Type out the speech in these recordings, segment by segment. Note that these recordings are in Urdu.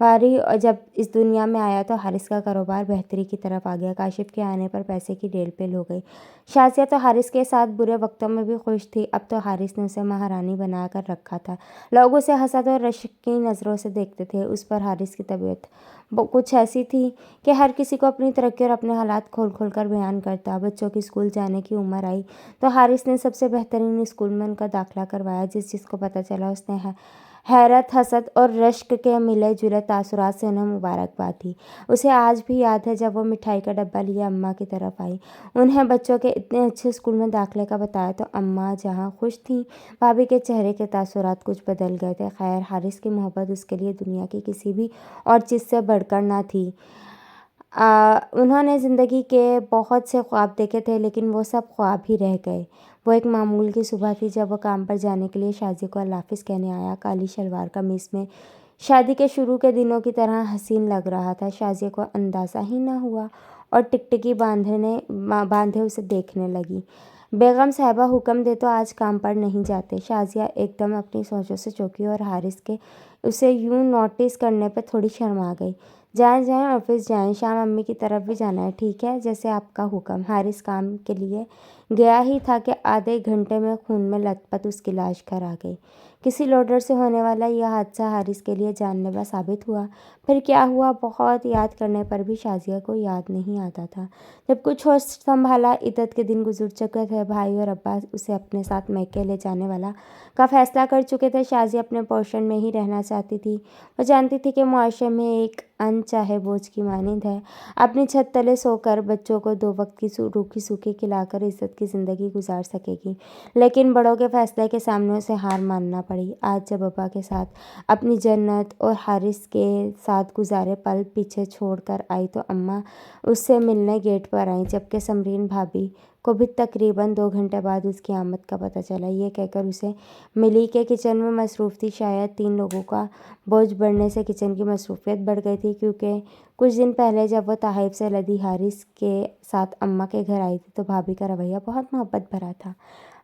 بھاری جب اس دنیا میں آیا تو حارث کا کاروبار بہتری کی طرف آ گیا۔ کاشف کے آنے پر پیسے کی ریل پیل ہو گئی۔ شازیہ تو حارث کے ساتھ برے وقتوں میں بھی خوش تھی۔ اب تو حارث نے اسے مہارانی بنا کر رکھا تھا۔ لوگ اسے حسد اور رشک کی نظروں سے دیکھتے تھے۔ اس پر حارث کی طبیعت کچھ ایسی تھی کہ ہر کسی کو اپنی ترقی اور اپنے حالات کھول کھول کر بیان کرتا۔ بچوں کی اسکول جانے کی عمر آئی تو حارث نے سب سے بہترین اسکول میں ان کا داخلہ کروایا۔ جس کو پتہ چلا اس نے حیرت، حسد اور رشک کے ملے جلے تاثرات سے انہیں مبارکباد دی۔ اسے آج بھی یاد ہے جب وہ مٹھائی کا ڈبہ لیے اماں کی طرف آئی، انہیں بچوں کے اتنے اچھے اسکول میں داخلے کا بتایا تو اماں جہاں خوش تھیں، بھابھی کے چہرے کے تاثرات کچھ بدل گئے تھے۔ خیر، حارث کی محبت اس کے لیے دنیا کی کسی بھی اور چیز سے بڑھ کر نہ تھی۔ انہوں نے زندگی کے بہت سے خواب دیکھے تھے لیکن وہ سب خواب ہی رہ گئے۔ وہ ایک معمول کی صبح تھی جب وہ کام پر جانے کے لیے شازیہ کو اللہ حافظ کہنے آیا۔ کالی شلوار قمیص میں شادی کے شروع کے دنوں کی طرح حسین لگ رہا تھا۔ شازیہ کو اندازہ ہی نہ ہوا اور ٹکٹکی باندھے اسے دیکھنے لگی۔ بیگم صاحبہ حکم دے تو آج کام پر نہیں جاتے؟ شازیہ ایک دم اپنی سوچوں سے چونکی اور حارث کے اسے یوں نوٹس کرنے پہ تھوڑی شرما گئی۔ جائیں آفس جائیں، شام امی کی طرف بھی جانا ہے۔ ٹھیک ہے، جیسے آپ کا حکم۔ حارث کام کے لیے گیا ہی تھا کہ آدھے گھنٹے میں خون میں لت پت اس کی لاش گھر آ گئی۔ کسی لوڈر سے ہونے والا یہ حادثہ حارث کے لیے جان لیوا ثابت ہوا۔ پھر کیا ہوا، بہت یاد کرنے پر بھی شازیہ کو یاد نہیں آتا تھا۔ جب کچھ ہوش سنبھالا، عدت کے دن گزر چکے تھے۔ بھائی اور ابا اسے اپنے ساتھ میکے لے جانے والا کا فیصلہ کر چکے تھے۔ شازیہ اپنے پورشن میں ہی رہنا چاہتی تھی۔ وہ جانتی تھی کہ معاشرے میں ایک انچاہے بوجھ کی مانند ہے۔ اپنی چھت تلے سو کر بچوں کو 2 وقت کی روکھی سوکھی کھلا کر عزت کی زندگی گزار سکے گی، لیکن بڑوں کے فیصلے کے سامنے اسے ہار ماننا پڑی۔ آج جب ابا کے ساتھ اپنی جنت اور حارث کے ساتھ گزارے پل پیچھے چھوڑ کر آئی تو اماں اس سے ملنے گیٹ پر آئیں، جبکہ سمرین بھابھی کو بھی تقریباً 2 گھنٹے بعد اس کی آمد کا پتہ چلا۔ یہ کہہ کر اسے ملی کہ کچن میں مصروف تھی۔ شاید 3 لوگوں کا بوجھ بڑھنے سے کچن کی مصروفیت بڑھ گئی تھی، کیونکہ کچھ دن پہلے جب وہ تحائف سے لدی حارث کے ساتھ اماں کے گھر آئی تھی تو بھابھی کا رویہ بہت محبت بھرا تھا۔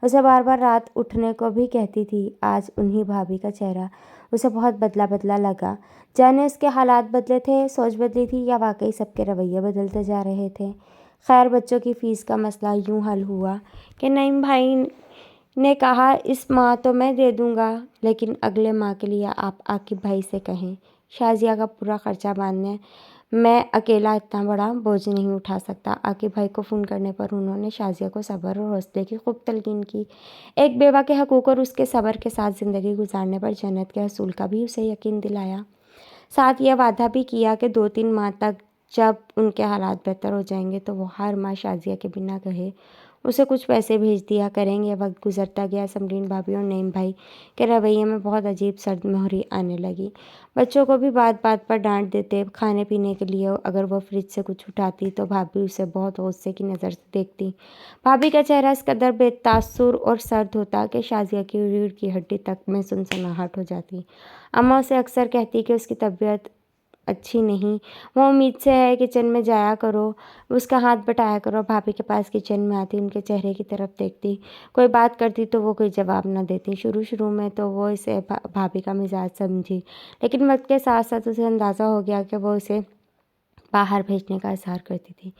اسے بار بار رات اٹھنے کو بھی کہتی تھی۔ آج انہی بھابھی کا چہرہ اسے بہت بدلا بدلا لگا۔ جانے اس کے حالات بدلے تھے، سوچ بدلی تھی، یا واقعی سب کے رویے بدلتے جا رہے تھے۔ خیر، بچوں کی فیس کا مسئلہ یوں حل ہوا کہ نعیم بھائی نے کہا اس ماہ تو میں دے دوں گا، لیکن اگلے ماہ کے لیے آپ عاقب بھائی سے کہیں۔ شازیہ کا پورا خرچہ باندھنے میں اکیلا اتنا بڑا بوجھ نہیں اٹھا سکتا۔ عاقب بھائی کو فون کرنے پر انہوں نے شازیہ کو صبر اور حوصلے کی خوب تلقین کی۔ ایک بیوہ کے حقوق اور اس کے صبر کے ساتھ زندگی گزارنے پر جنت کے حصول کا بھی اسے یقین دلایا۔ ساتھ یہ وعدہ بھی کیا کہ 2-3 ماہ تک جب ان کے حالات بہتر ہو جائیں گے تو وہ ہر ماہ شازیہ کے بنا کہے اسے کچھ پیسے بھیج دیا کریں گے۔ وقت گزرتا گیا، سمرین بھابھی اور نعیم بھائی کے رویے میں بہت عجیب سرد مہری آنے لگی۔ بچوں کو بھی بات بات پر ڈانٹ دیتے۔ کھانے پینے کے لیے اگر وہ فریج سے کچھ اٹھاتی تو بھابھی اسے بہت غصے کی نظر سے دیکھتی۔ بھابھی کا چہرہ اس قدر بے تاثر اور سرد ہوتا کہ شازیہ کی ریڑھ کی ہڈی تک میں سنسناہٹ ہو جاتی۔ اماں اسے اکثر کہتی کہ اس کی طبیعت اچھی نہیں، وہ امید سے ہے، کچن میں جایا کرو، اس کا ہاتھ بٹایا کرو۔ بھابھی کے پاس کچن میں آتی، ان کے چہرے کی طرف دیکھتی، کوئی بات کرتی تو وہ کوئی جواب نہ دیتی۔ شروع میں تو وہ اسے بھابھی کا مزاج سمجھی، لیکن وقت کے ساتھ ساتھ اسے اندازہ ہو گیا کہ وہ اسے باہر بھیجنے کا اظہار کرتی تھی۔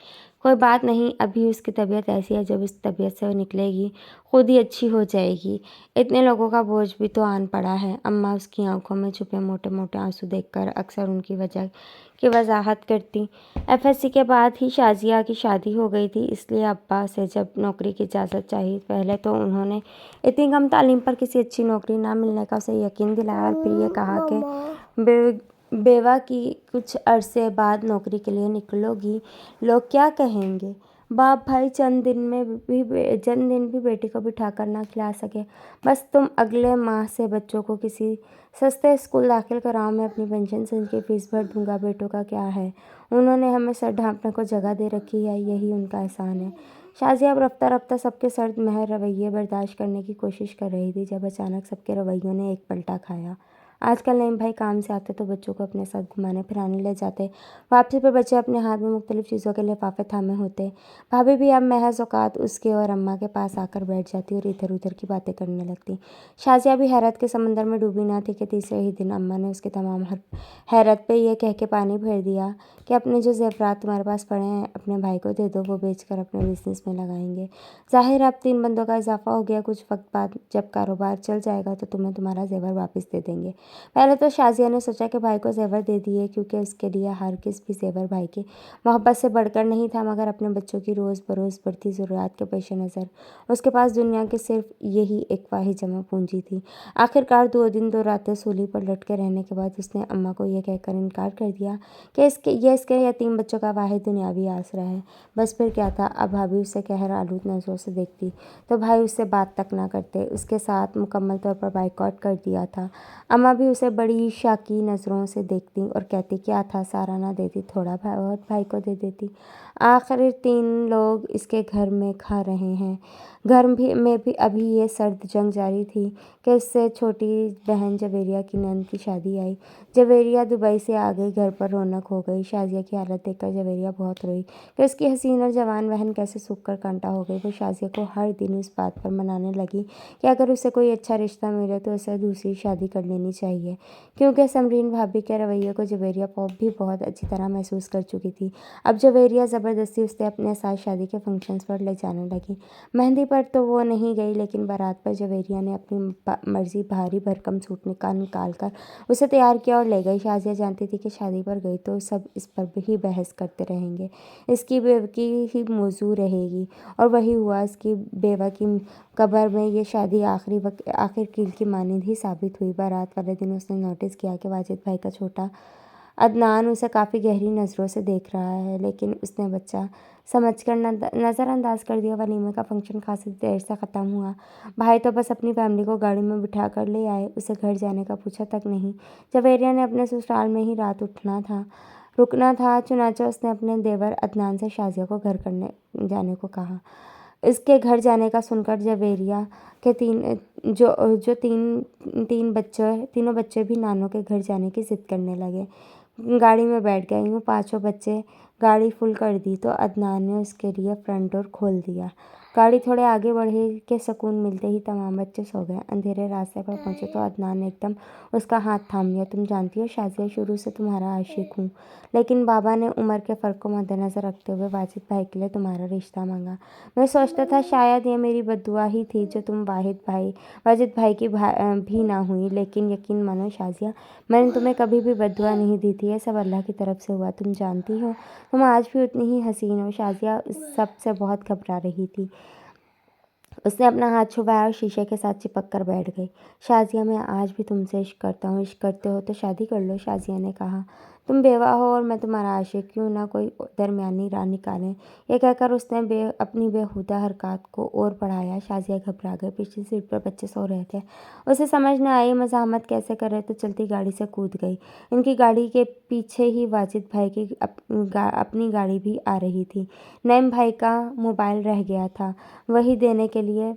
کوئی بات نہیں، ابھی اس کی طبیعت ایسی ہے، جب اس طبیعت سے وہ نکلے گی خود ہی اچھی ہو جائے گی۔ اتنے لوگوں کا بوجھ بھی تو آن پڑا ہے۔ اماں اس کی آنکھوں میں چھپے موٹے موٹے آنسو دیکھ کر اکثر ان کی وجہ کی وضاحت کرتی۔ FSC کے بعد ہی شازیہ کی شادی ہو گئی تھی، اس لیے ابا سے جب نوکری کی اجازت چاہی، پہلے تو انہوں نے اتنی کم تعلیم پر کسی اچھی نوکری نہ ملنے کا اسے یقین دلایا اور پھر یہ کہا کہ بیوہ کی کچھ عرصے بعد نوکری کے لیے نکلو گی، لوگ کیا کہیں گے؟ باپ بھائی چند دن بھی بیٹی کو بٹھا کر نہ کھلا سکے۔ بس تم اگلے ماہ سے بچوں کو کسی سستے اسکول داخل کراؤ، میں اپنی پینشن سے ان کی فیس بھر دوں گا۔ بیٹوں کا کیا ہے، انہوں نے ہمیں سر ڈھانپنے کو جگہ دے رکھی ہے، یہی ان کا احسان ہے۔ شازیہ اب رفتہ رفتہ سب کے سرد مہر رویے برداشت کرنے کی کوشش کر رہی تھی، جب اچانک سب کے رویوں نے ایک پلٹا کھایا۔ آج کل نعیم بھائی کام سے آتے تو بچوں کو اپنے ساتھ گھمانے پھرانے لے جاتے۔ واپسی پر بچے اپنے ہاتھ میں مختلف چیزوں کے لفافے تھامے ہوتے۔ بھابھی بھی اب محض اوقات اس کے اور اماں کے پاس آ کر بیٹھ جاتی اور ادھر ادھر کی باتیں کرنے لگتی۔ شازیہ بھی حیرت کے سمندر میں ڈوبی نہ تھی کہ تیسرے ہی دن اماں نے اس کی تمام حیرت پہ یہ کہہ کے پانی پھیر دیا کہ اپنے جو زیورات تمہارے پاس پڑے ہیں اپنے بھائی کو دے دو، وہ بیچ کر اپنے بزنس میں لگائیں گے۔ ظاہر اب 3 بندوں کا اضافہ ہو گیا، کچھ وقت بعد جب کاروبار چل جائے گا تو تمہیں تمہارا زیور واپس دے دیں گے۔ پہلے تو شازیہ نے سوچا کہ بھائی کو زیور دے دیے، کیونکہ اس کے لیے ہرگز بھی زیور بھائی کی محبت سے بڑھ کر نہیں تھا، مگر اپنے بچوں کی روز بروز بڑھتی ضروریات کے پیش نظر اس کے پاس دنیا کی صرف یہی ایک واحد جمع پونجی تھی۔ آخرکار 2 دن 2 راتیں سولی پر لٹکے رہنے کے بعد اس نے اماں کو یہ کہہ کر انکار کر دیا کہ یہ اس کے یتیم بچوں کا واحد دنیاوی آسرا ہے۔ بس پھر کیا تھا، اب بھابھی اسے قہر آلود نظروں سے دیکھتی تو بھائی اس سے بات تک نہ کرتے، اس کے ساتھ مکمل طور پر بائیکاٹ کر دیا تھا۔ اماں بھی اسے بڑی شاکی نظروں سے دیکھتی اور کہتی کیا تھا، سارا نہ دیتی، تھوڑا بہت بھائی کو دے دیتی۔ آخر 3 لوگ اس کے گھر میں کھا رہے ہیں۔ گھر میں بھی ابھی یہ سرد جنگ جاری تھی کہ اس سے چھوٹی بہن جویریہ کی نند کی شادی آئی۔ جویریہ دبئی سے آ گئی، گھر پر رونق ہو گئی۔ شازیہ کی حالت دیکھ کر جویریہ بہت روئی کہ اس کی حسین اور جوان بہن کیسے سوکھ کر کانٹا ہو گئی۔ وہ شازیہ کو ہر دن اس بات پر منانے لگی کہ اگر اسے کوئی اچھا رشتہ ملے تو اسے دوسری شادی کر لینی چاہیے، کیونکہ سمرین بھابھی کے رویے کو جویریہ بھی بہت اچھی طرح محسوس کر چکی تھی۔ اب جویریہ زبردستی اسے اپنے ساتھ شادی کے فنکشنز پر لے جانے لگی۔ مہندی پر تو وہ نہیں گئی، لیکن بارات پر جویریہ نے اپنی مرضی بھاری بھرکم سوٹ نکال کر اسے تیار کیا اور لے گئی۔ شازیہ جانتی تھی کہ شادی پر گئی تو سب اس پر ہی بحث کرتے رہیں گے، اس کی بیوگی ہی موضوع رہے گی، اور وہی ہوا۔ اس کی بیوہ کی قبر میں یہ شادی آخر کیل کی مانند ہی ثابت ہوئی۔ بارات والے دن اس نے نوٹس کیا کہ واجد بھائی کا چھوٹا عدنان اسے کافی گہری نظروں سے دیکھ رہا ہے، لیکن اس نے بچہ سمجھ کر نظر انداز کر دیا۔ ولیمے کا فنکشن خاصی دیر سے ختم ہوا۔ بھائی تو بس اپنی فیملی کو گاڑی میں بٹھا کر لے آئے، اسے گھر جانے کا پوچھا تک نہیں۔ جویریہ نے اپنے سسرال میں ہی رات رکنا تھا، چنانچہ اس نے اپنے دیور عدنان سے شازیہ کو گھر جانے کو کہا۔ اس کے گھر جانے کا سن کر جویریہ کے تینوں بچے بھی نانوں کے گھر جانے کی ضد کرنے لگے۔ گاڑی میں بیٹھ گئے۔ یوں 5 بچے گاڑی فل کر دی تو عدنان نے اس کے لیے فرنٹ ڈور کھول دیا۔ گاڑی تھوڑے آگے بڑھی کہ سکون ملتے ہی تمام بچے سو گئے۔ اندھیرے راستے پر پہنچے تو عدنان نے ایک دم اس کا ہاتھ تھام لیا۔ تم جانتی ہو شازیہ، شروع سے تمہارا عاشق ہوں، لیکن بابا نے عمر کے فرق کو مد نظر رکھتے ہوئے واجد بھائی کے لیے تمہارا رشتہ مانگا۔ میں سوچتا تھا شاید یہ میری بد دعا ہی تھی جو تم واجد بھائی کی بھی نہ ہوئی، لیکن یقین مانو شازیہ، میں نے تمہیں کبھی بھی بد دعا نہیں دی تھی، یہ سب اللہ کی طرف سے ہوا۔ تم جانتی ہو تم آج بھی اتنی ہی حسین ہو۔ شازیہ اس سب سے بہت گھبرا رہی تھی۔ اس نے اپنا ہاتھ چھپایا اور شیشے کے ساتھ چپک کر بیٹھ گئی۔ شازیہ، میں آج بھی تم سے عشق کرتا ہوں۔ عشق کرتے ہو تو شادی کر لو، شازیہ نے کہا۔ تم بیوہ ہو اور میں تمہارا عاشق، کیوں نہ کوئی درمیانی راہ نکالیں۔ یہ کہہ کر اس نے اپنی بےہودہ حرکات کو اور بڑھایا۔ شازیہ گھبرا گئی۔ پچھلی سیٹ پر بچے سو رہے تھے، اسے سمجھ نہ آئی مزاحمت کیسے کرے تو چلتی گاڑی سے کود گئی۔ ان کی گاڑی کے پیچھے ہی واجد بھائی کی اپنی گاڑی بھی آ رہی تھی۔ نعیم بھائی کا موبائل رہ گیا تھا، وہی دینے کے لیے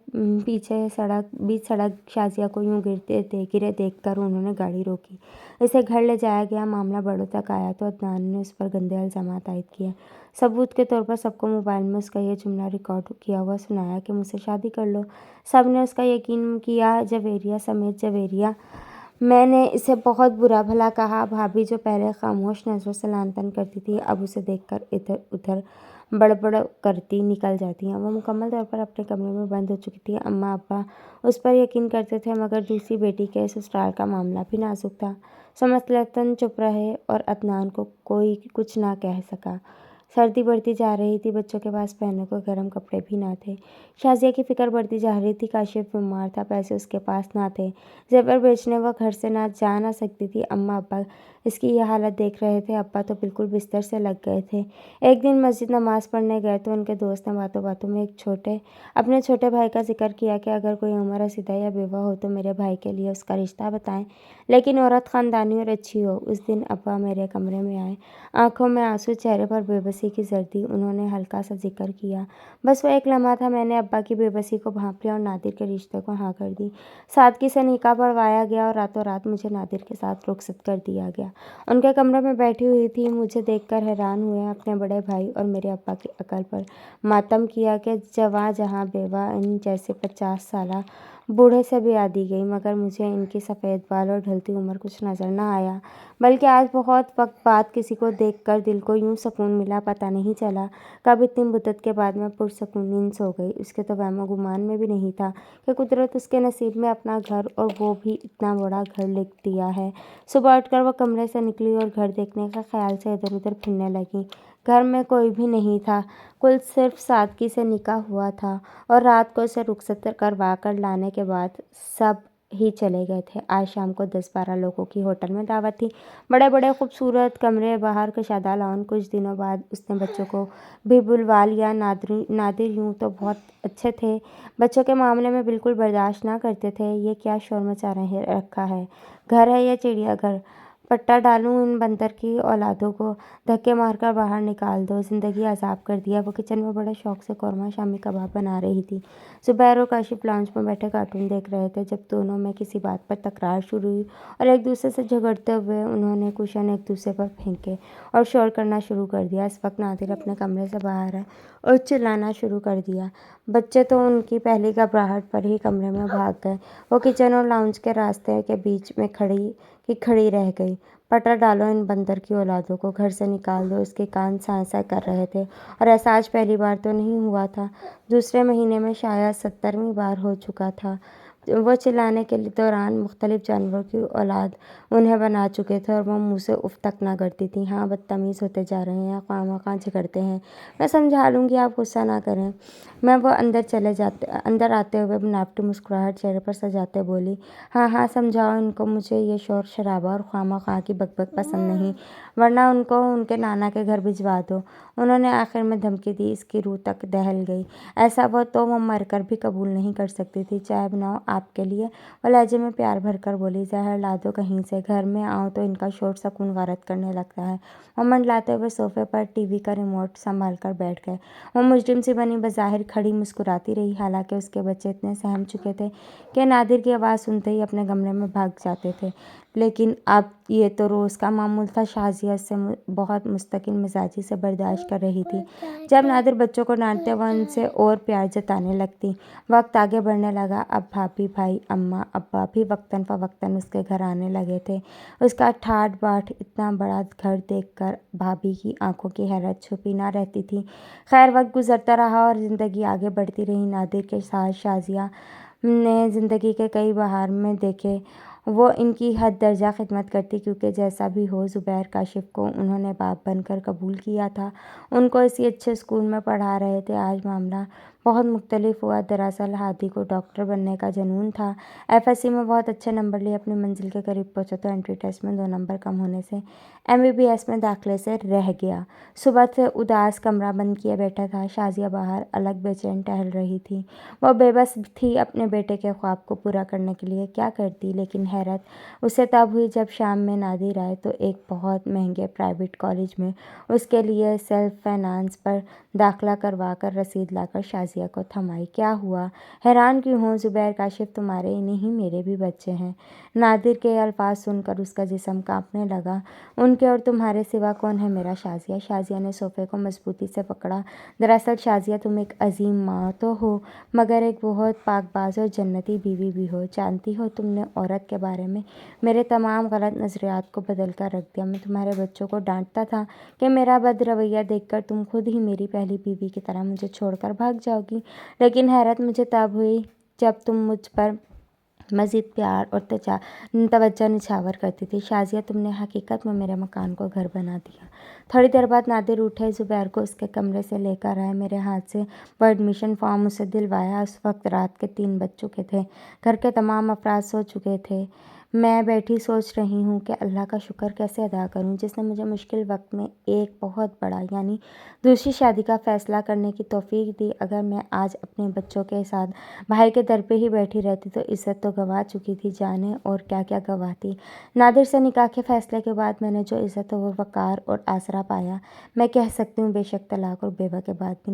بیچ سڑک شازیہ کو یوں گرے دیکھ کر انہوں نے گاڑی روکی۔ اسے گھر لے جایا گیا۔ معاملہ بڑوں تک آیا تو عدنان نے اس پر گندے الزامات عائد کیے۔ ثبوت کے طور پر سب کو موبائل میں اس کا یہ جملہ ریکارڈ کیا ہوا سنایا کہ مجھ سے شادی کر لو۔ سب نے اس کا یقین کیا، جویریہ سمیت۔ جویریہ میں نے اسے بہت برا بھلا کہا۔ بھابھی جو پہلے خاموش نظروں سے لعن طعن کرتی تھی، اب اسے دیکھ کر ادھر ادھر بڑبڑ کرتی نکل جاتی ہیں۔ وہ مکمل طور پر اپنے کمرے میں بند ہو چکی تھی۔ اماں ابا اس پر یقین کرتے تھے، مگر دوسری بیٹی کے سسرال کا معاملہ بھی نازک تھا، سو مثلاً چپ رہے اور عدنان کو کوئی کچھ نہ کہہ سکا۔ سردی بڑھتی جا رہی تھی، بچوں کے پاس پہننے کو گرم کپڑے بھی نہ تھے۔ شازیہ کی فکر بڑھتی جا رہی تھی۔ کاشف بیمار تھا، پیسے اس کے پاس نہ تھے، زیور بیچنے وہ گھر سے جا نہ سکتی تھی۔ اماں ابا اس کی یہ حالت دیکھ رہے تھے، ابا تو بالکل بستر سے لگ گئے تھے۔ ایک دن مسجد نماز پڑھنے گئے تو ان کے دوست نے باتوں باتوں میں اپنے چھوٹے بھائی کا ذکر کیا کہ اگر کوئی عمر رسیدہ یا بیوہ ہو تو میرے بھائی کے لیے اس کا رشتہ بتائیں، لیکن عورت خاندانی اور اچھی ہو۔ اس دن ابا میرے کمرے میں آئے، آنکھوں میں آنسو، چہرے پر بے بسی بےبسی کی زردی انہوں نے ہلکا سا ذکر کیا۔ بس وہ ایک لمحہ تھا، میں نے ابا کی بے بسی کو بھانپ لیا اور نادر کے رشتے کو ہاں کر دی۔ سادگی سے نکاح پڑھوایا گیا اور راتوں رات مجھے نادر کے ساتھ رخصت کر دیا گیا۔ ان کے کمرے میں بیٹھی ہوئی تھی، مجھے دیکھ کر حیران ہوئے۔ اپنے بڑے بھائی اور میرے ابا کی عقل پر ماتم کیا کہ جواں جہاں بیوہ ان جیسے 50 سالہ بوڑھے سے بیاہ دی گئی، مگر مجھے ان کی سفید بال اور ڈھلتی عمر کچھ نظر نہ آیا، بلکہ آج بہت وقت بعد کسی کو دیکھ کر دل کو یوں سکون ملا، پتہ نہیں چلا کب اتنی مدت کے بعد میں پرسکون نیند سو گئی۔ اس کے تو وہم و گمان میں بھی نہیں تھا کہ قدرت اس کے نصیب میں اپنا گھر، اور وہ بھی اتنا بڑا گھر، لکھ دیا ہے۔ صبح اٹھ کر وہ کمرے سے نکلی اور گھر دیکھنے کے خیال سے ادھر ادھر پھرنے لگی۔ گھر میں کوئی بھی نہیں تھا، کل صرف سادگی سے نکاح ہوا تھا اور رات کو اسے رخصت کروا کر لانے کے بعد سب ہی چلے گئے تھے۔ آج شام کو 10-12 لوگوں کی ہوٹل میں دعوت تھی، بڑے بڑے خوبصورت کمرے، باہر کشادہ لان۔ کچھ دنوں بعد اس نے بچوں کو بھی بلوا لیا۔ نادر یوں تو بہت اچھے تھے، بچوں کے معاملے میں بالکل برداشت نہ کرتے تھے۔ یہ کیا شور مچا رکھا ہے، گھر ہے یا چڑیا گھر؟ پٹا ڈالوں ان بندر کی اولادوں کو، دھکے مار کر باہر نکال دو، زندگی عذاب کر دیا۔ وہ کچن میں بڑے شوق سے قورمہ شامی کباب بنا رہی تھی۔ زبیر اور کاشف لاؤنج میں بیٹھے کارٹون دیکھ رہے تھے۔ جب دونوں میں کسی بات پر تکرار شروع ہوئی اور ایک دوسرے سے جھگڑتے ہوئے انہوں نے کوشن ایک دوسرے پر پھینکے اور شور کرنا شروع کر دیا۔ اس وقت نادر اپنے کمرے سے باہر آئے اور چلانا شروع کر دیا۔ بچے تو ان کی پہلی گھبراہٹ پر ہی کمرے میں بھاگ گئے۔ وہ کچن اور لاؤنج کے راستے کے بیچ میں کھڑی رہ گئی۔ پٹا ڈالو ان بندر کی اولادوں کو، گھر سے نکال دو۔ اس کے کان سائیں سائیں کر رہے تھے، اور ایسا آج پہلی بار تو نہیں ہوا تھا، دوسرے مہینے میں شاید 70ویں بار ہو چکا تھا۔ وہ چلانے کے دوران مختلف جانوروں کی اولاد انہیں بنا چکے تھے اور وہ منہ سے اف تک نہ کرتی تھیں۔ ہاں، بدتمیز ہوتے جا رہے ہیں، خواہ مخواہ جھگڑتے ہیں، میں سمجھا لوں گی، آپ غصہ نہ کریں۔ وہ اندر آتے ہوئے بناوٹی مسکراہٹ چہرے پر سجاتے بولی، ہاں ہاں سمجھاؤ ان کو، مجھے یہ شور شرابہ اور خواہ مخواہ کی بک بک پسند نہیں، ورنہ ان کو ان کے نانا کے گھر بھجوا دو۔ انہوں نے آخر میں دھمکی دی۔ اس کی روح تک دہل گئی۔ ایسا تو وہ مر کر بھی قبول نہیں کر سکتی تھی۔ چائے بناؤ آپ کے لیے؟ وہ لہجے میں پیار بھر کر بولی۔ زہر لا دو کہیں سے، گھر میں آؤں تو ان کا شور سکون غارت کرنے لگتا ہے۔ وہ منڈلاتے ہوئے صوفے پر ٹی وی کا ریموٹ سنبھال کر بیٹھ گئے۔ وہ مجرم سی بنی بظاہر کھڑی مسکراتی رہی، حالانکہ اس کے بچے اتنے سہم چکے تھے کہ نادر کی آواز سنتے ہی اپنے کمرے میں بھاگ جاتے تھے۔ لیکن اب یہ تو روز کا معمول تھا۔ شازیہ اس سے بہت مستقل مزاجی سے برداشت کر رہی تھی۔ جب نادر بچوں کو ڈانٹتے وہ ان سے اور پیار جتانے لگتی۔ وقت آگے بڑھنے لگا۔ اب بھابھی، بھائی، اماں، ابا بھی وقتاً فوقتاً اس کے گھر آنے لگے تھے۔ اس کا ٹھاٹھ باٹھ اتنا بڑا گھر دیکھ کر بھابھی کی آنکھوں کی حیرت چھپی نہ رہتی تھی۔ خیر، وقت گزرتا رہا اور زندگی آگے بڑھتی رہی۔ نادر کے ساتھ شازیہ نے زندگی کے کئی بہار میں دیکھے۔ وہ ان کی حد درجہ خدمت کرتی، کیونکہ جیسا بھی ہو، زبیر کاشف کو انہوں نے باپ بن کر قبول کیا تھا، ان کو اسی اچھے اسکول میں پڑھا رہے تھے۔ آج معاملہ بہت مختلف ہوا۔ دراصل ہادی کو ڈاکٹر بننے کا جنون تھا۔ FSC میں بہت اچھے نمبر لیے اپنی منزل کے قریب پہنچا تو انٹری ٹیسٹ میں 2 نمبر کم ہونے سے MBBS میں داخلے سے رہ گیا۔ صبح سے اداس کمرہ بند کیے بیٹھا تھا۔ شازیہ باہر الگ بے چین ٹہل رہی تھی۔ وہ بے بس تھی اپنے بیٹے کے خواب کو پورا کرنے کے لیے کیا کرتی، لیکن حیرت اسے تب ہوئی جب شام میں نادر آئے تو ایک بہت مہنگے پرائیویٹ کالج میں اس کے لیے سیلف فائنانس پر داخلہ کروا کر رسید لا کر شازیہ کو تھمائی۔ کیا ہوا؟ حیران کیوں ہوں؟ زبیر کاشف تمہارے ہی نہیں، میرے بھی بچے ہیں۔ نادر کے الفاظ سن کر اس کا جسم کانپنے لگا۔ ان کے اور تمہارے سوا کون ہے میرا شازیہ؟ شازیہ نے صوفے کو مضبوطی سے پکڑا۔ دراصل شازیہ تم ایک عظیم ماں تو ہو، مگر ایک بہت پاک باز اور جنتی بیوی بھی ہو۔ جانتی ہو تم نے عورت کے بارے میں میرے تمام غلط نظریات کو بدل کر رکھ دیا۔ میں تمہارے بچوں کو ڈانٹتا تھا کہ میرا بد رویہ دیکھ کر تم خود ہی میری پہلی بیوی کی طرح مجھے چھوڑ کر بھاگ جاؤ گی، لیکن حیرت مجھے تب ہوئی جب تم مجھ پر مزید پیار اور توجہ نچھاور کرتی تھی۔ شازیہ تم نے حقیقت میں میرے مکان کو گھر بنا دیا۔ تھوڑی دیر بعد نادر اٹھے، زبیر کو اس کے کمرے سے لے کر آئے، میرے ہاتھ سے وہ ایڈمیشن فارم اسے دلوایا۔ اس وقت رات کے 3 بج چکے تھے، گھر کے تمام افراد سو چکے تھے۔ میں بیٹھی سوچ رہی ہوں کہ اللہ کا شکر کیسے ادا کروں جس نے مجھے مشکل وقت میں ایک بہت بڑا یعنی دوسری شادی کا فیصلہ کرنے کی توفیق دی۔ اگر میں آج اپنے بچوں کے ساتھ بھائی کے در پہ ہی بیٹھی رہتی تو عزت تو گنوا چکی تھی، جانے اور کیا کیا گنواتی۔ نادر سے نکاح کے فیصلے کے بعد میں نے جو عزت و وقار اور آسرا پایا، میں کہہ سکتی ہوں بے شک طلاق اور بیوہ کے بعد بھی